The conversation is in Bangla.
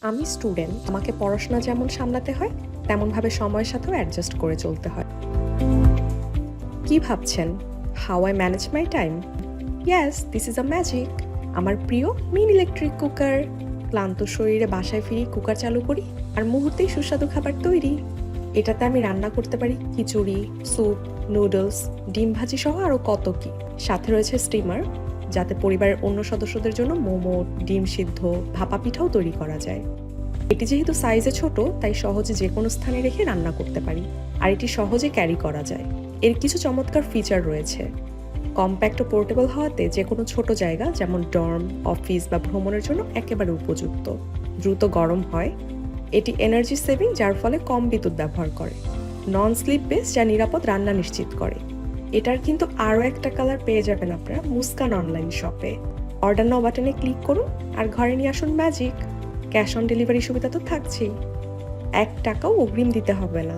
আমি স্টুডেন্ট, আমাকে পড়াশোনা যেমন সামলাতে হয় তেমনভাবে সময়ের সাথেও অ্যাডজাস্ট করে চলতে হয়। কি ভাবছেন? How I manage my time? Yes, this is a magic. আমার প্রিয় মিনি ইলেকট্রিক কুকার। ক্লান্ত শরীরে বাসায় ফিরি, কুকার চালু করি আর মুহূর্তেই সুস্বাদু খাবার তৈরি। এটাতে আমি রান্না করতে পারি খিচুড়ি, স্যুপ, নুডলস, ডিম ভাজি সহ আরও কত কি। সাথে রয়েছে স্টিমার, যাতে পরিবারের অন্য সদস্যদের জন্য মোমো, ডিম সিদ্ধ, ভাপা পিঠাও তৈরি করা যায়। এটি যেহেতু সাইজে ছোট, তাই সহজে যে কোনো স্থানে রেখে রান্না করতে পারি, আর এটি সহজে ক্যারি করা যায়। এর কিছু চমৎকার ফিচার রয়েছে। কম্প্যাক্ট ও পোর্টেবল হওয়াতে যে কোনো ছোট জায়গা যেমন ডর্ম, অফিস বা ভ্রমণের জন্য একেবারে উপযুক্ত। দ্রুত গরম হয়। এটি এনার্জি সেভিং, যার ফলে কম বিদ্যুৎ ব্যবহার করে। নন স্লিপ বেস, যা নিরাপদ রান্না নিশ্চিত করে। এটার কিন্তু আরও একটা কালার পেয়ে যাবেন আপনারা মুস্কান অনলাইন শপে। অর্ডার নাও বাটনে ক্লিক করুন আর ঘরে নিয়ে আসুন ম্যাজিক। ক্যাশ অন ডেলিভারি সুবিধা তো থাকছেই, 1 টাকাও অগ্রিম দিতে হবে না।